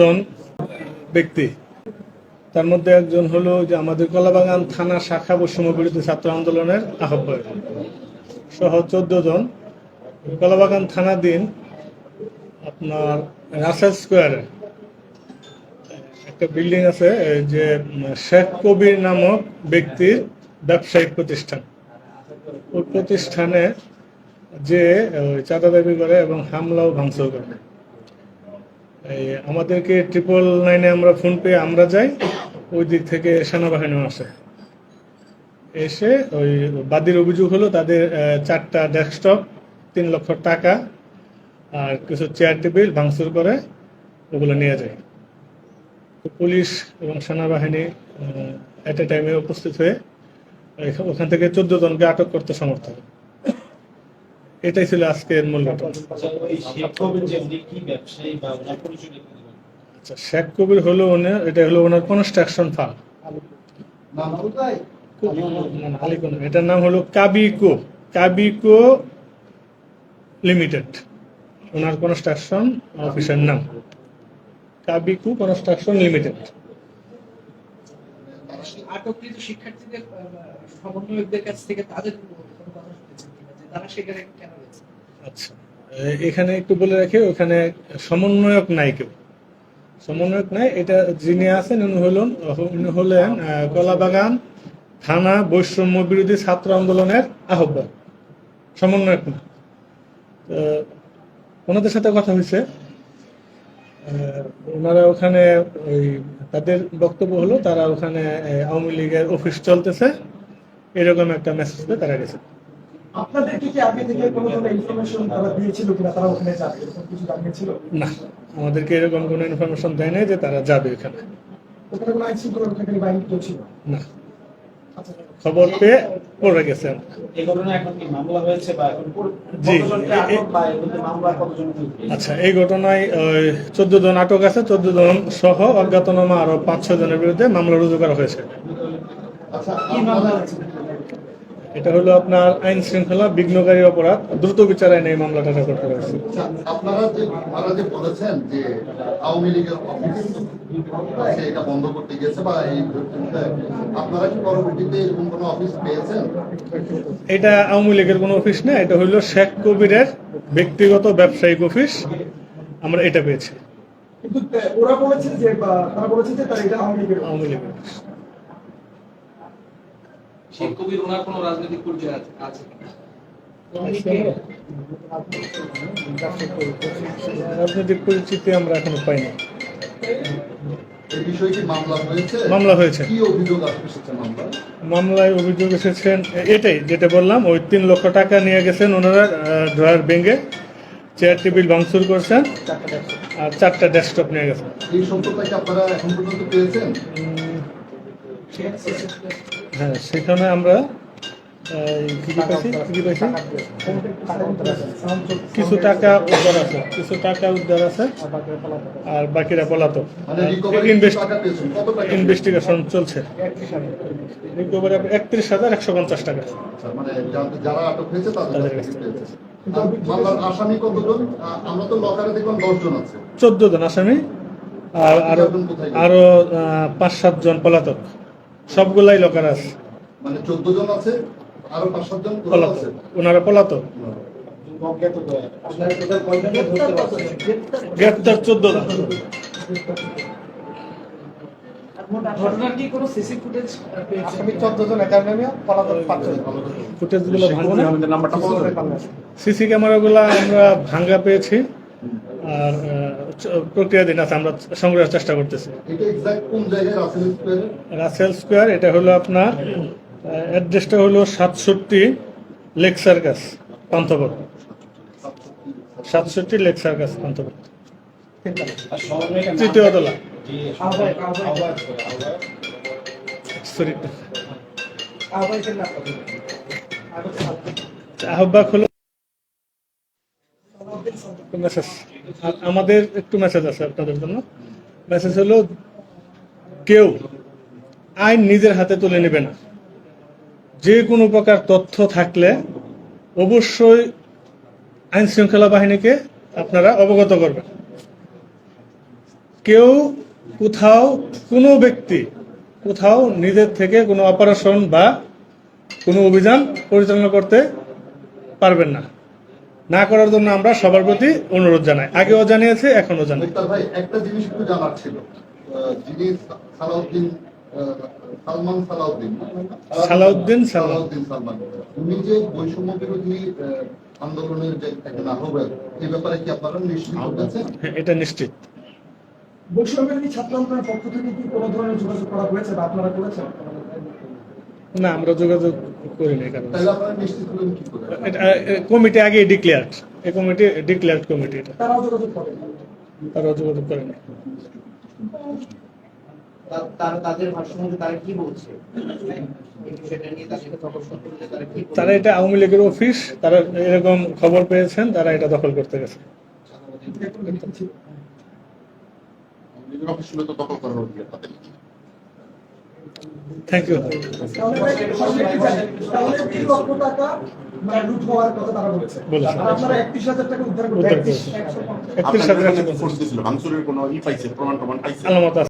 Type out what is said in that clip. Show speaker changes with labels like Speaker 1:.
Speaker 1: জন ব্যক্তি, তার মধ্যে একজন হলো যে আমাদের কলাবাগান থানা শাখা বৈষম্য বিরোধী ছাত্র আন্দোলনের আহ্বায়ক সহ 14 জন। কলাবাগান থানাধীন আপনার রাসেল স্কোয়ারে একটা বিল্ডিং আছে, যে শেখ কবির নামক ব্যক্তির ব্যবসায়িক প্রতিষ্ঠান। ওই প্রতিষ্ঠানে যে চাঁদা দাবি করে এবং হামলাও ভাঙচুর করে। আমাদেরকে 999-এ আমরা ফোন পেয়ে আমরা যাই, ওই দিক থেকে সেনাবাহিনীও আসে। এসে ওই বাদীর অভিযোগ হলো তাদের 4টা ডেস্কটপ, 3 লক্ষ টাকা আর কিছু চেয়ার টেবিল ভাঙচুর করে ওগুলো নিয়ে যায়। তো পুলিশ এবং সেনাবাহিনী এট এ টাইমে উপস্থিত হয়ে ওখান থেকে 14 জনকে আটক করতে সমর্থ হয়। এটাই ছিল আজকের মূল ঘটনা। আচ্ছা, শেখ কবির হলো এটা হলো ওনার কনস্ট্রাকশন ফার্ম। এটার নাম হলো কাবিকো লিমিটেড। ওনার কনস্ট্রাকশন অফিসের নাম কাবিকো কনস্ট্রাকশন লিমিটেড।
Speaker 2: আটককৃত শিক্ষার্থীদের সমন্বয়কদের কাছ থেকে তাদের তারা সেখানে কেন রয়েছে?
Speaker 1: আচ্ছা, এখানে একটু বলে রাখি, ওখানে সমন্বয়ক নাই, কেউ সমন্বয়ক নাই। এটা যিনি আছেন উনি হলেন কলাবাগান থানা বৈষম্য বিরোধী ছাত্র আন্দোলনের আহ্বায়ক, সমন্বয়ক না। ওনাদের সাথে কথা হয়েছে, ওনারা ওখানে ওই তাদের বক্তব্য হলো তারা ওখানে আওয়ামী লীগের অফিস চলতেছে এরকম একটা মেসেজ দিয়ে তারা গেছে। না, আমাদেরকে এরকম কোনো ইনফরমেশন দেয় নাই যে তারা যাবে ওখানে। না, খবর পেয়ে পড়ে গেছেন। আচ্ছা, এই ঘটনায় 14 জন আটক আছে, 14 জন সহ অজ্ঞাতনামা আরো 5-6 জনের বিরুদ্ধে মামলা রুজু করা হয়েছে। এটা হলো আপনার আইন শৃঙ্খলা বিঘ্নকারী অপরাধ, দ্রুত বিচার আইনে এই মামলাটা রেকর্ড করা হয়েছে।
Speaker 3: আপনারা যে বলেছেন যে আওয়ামী লীগের অফিস এটা বন্ধ করতে গেছে বা এই আপনারা কি পরবর্তীতে এরকম কোনো অফিস পেয়েছেন?
Speaker 1: এটা আওয়ামী লীগের কোনো অফিস না, এটা হলো শেখ কবিরের ব্যক্তিগত ব্যবসায়িক অফিস। আমরা এটা পেয়েছি।
Speaker 4: কিন্তু ওরা বলেছে যে তারা বলেছে যে তারা এটা আওয়ামী লীগের
Speaker 1: অফিস।
Speaker 2: শেখ কবির ওনার কোনো রাজনৈতিক পরিচয় আছে?
Speaker 1: রাজনৈতিক পরিচিতি আমরা এখনো পাইনি।
Speaker 3: মামলা হয়েছে।
Speaker 1: মামলায় অভিযোগ এসেছেন এটাই যেটা বললাম, ওই 3 লক্ষ টাকা নিয়ে গেছেন ওনারা, ড্রয়ার ভেঙে চেয়ার টেবিল ভাঙচুর করছেন আর 4টা ডেস্কটপ নিয়ে গেছেন।
Speaker 3: এই সম্পর্কে আপনারা এখন পর্যন্ত পেয়েছেন?
Speaker 1: হ্যাঁ, সেখানে আমরা কিছু টাকা উদ্ধার আছে আর বাকিরা পলাতক। ইনভেস্টিগেশন চলছে। রিকভারি 31,150 টাকা।
Speaker 3: যারা আটক হয়েছে তাদের কাছে। আসামি কতজন? আমরা তো লকারে দেখলাম 10 জন আছে।
Speaker 1: 14 জন আসামি আর আরো 5-7 জন পলাতক, সবগুলাই লকার আছে।
Speaker 3: মানে 14 জন আছে, আরো 5-7 জন
Speaker 1: পলাতক, ওনারা পলাতক। গ্রেপ্তার 14 জন।
Speaker 2: ঘটনার কি কোনো সিসি ফুটেজ?
Speaker 1: ফুটেজগুলো সিসি ক্যামেরাগুলো আমরা ভাঙ্গা পেয়েছি আর প্রক্রিয়াধীন আছে, আমরা সংগ্রহের চেষ্টা করতেছি। রাসেল স্কোয়ার, এটা হলো আপনার অ্যাড্রেসটা হলো 67 লেক সার্কাস পান্থপথ, 67 লেক সার্কাস পান্থপথ, 3য় তলা। আহ্বায়ক হলো মেসেজ। আমাদের একটু মেসেজ আছে আপনাদের জন্য। মেসেজ হলো, কেউ আইন নিজের হাতে তুলে নেবে না। যে কোনো প্রকার তথ্য থাকলে অবশ্যই আইন শৃঙ্খলা বাহিনীকে আপনারা অবগত করবেন। কেউ কোথাও কোনো ব্যক্তি কোথাও নিজের থেকে কোনো অপারেশন বা কোনো অভিযান পরিচালনা করতে পারবেন না। না করার জন্য আমরা সবার প্রতি অনুরোধ জানাই, আগেও জানিয়েছি, এখনো জানাই।
Speaker 3: মুক্তার ভাই, একটা জিনিস একটু জানার ছিল, যিনি সালাউদ্দিন সালমান সালাউদ্দিন
Speaker 1: সালাউদ্দিন সালমান
Speaker 3: সালাউদ্দিন সালমান, উনি যে বৈষম্য বিরোধী আন্দোলনের যে একজন আহ্বায়ক, এই ব্যাপারে কি আপনারা নিশ্চিত হয়েছেন?
Speaker 1: হ্যাঁ, এটা নিশ্চিত।
Speaker 4: বৈষম্যবিরোধী ছাত্র আন্দোলনের পক্ষ থেকে কি কোনো ধরনের যোগাযোগ করা হয়েছে বা আপনারা করেছেন?
Speaker 1: না, আমরা যোগাযোগ করিনি কারণ
Speaker 3: তাহলে আপনারা নিশ্চিত হলেন কি করে?
Speaker 1: এটা কমিটি আগে ডিক্লেয়ার্ড, এই কমিটি ডিক্লেয়ার্ড কমিটি, এটা
Speaker 4: তারাও যোগাযোগ করেন?
Speaker 1: তারা যোগাযোগ করেনি।
Speaker 2: তারা তাদের ভাষ্য মধ্যে তারা কি বলছে এই বিষয়টা নিয়ে তার সাথে তখন করলে তারা কি বলছে?
Speaker 1: তারা এটা আওয়ামী লীগের অফিস, তারা এরকম খবর পেয়েছেন, তারা এটা দখল করতে গেছে।
Speaker 3: নিজের অফিস তো দখল করার অধিকার তাদের।
Speaker 1: Thank you.
Speaker 4: তাহলে 3 লক্ষ টাকা মানে লুট হওয়ার কথা তারা বলেছে।
Speaker 1: বলেছে।
Speaker 4: আর আপনারা 31,000 টাকা উদ্ধার
Speaker 1: উদ্ধার
Speaker 4: করতে
Speaker 1: করেছে। 31,000
Speaker 5: ভাঙচুরের কোনো ই পাইছে, প্রমাণ পাইছে?
Speaker 1: আলামত আছে।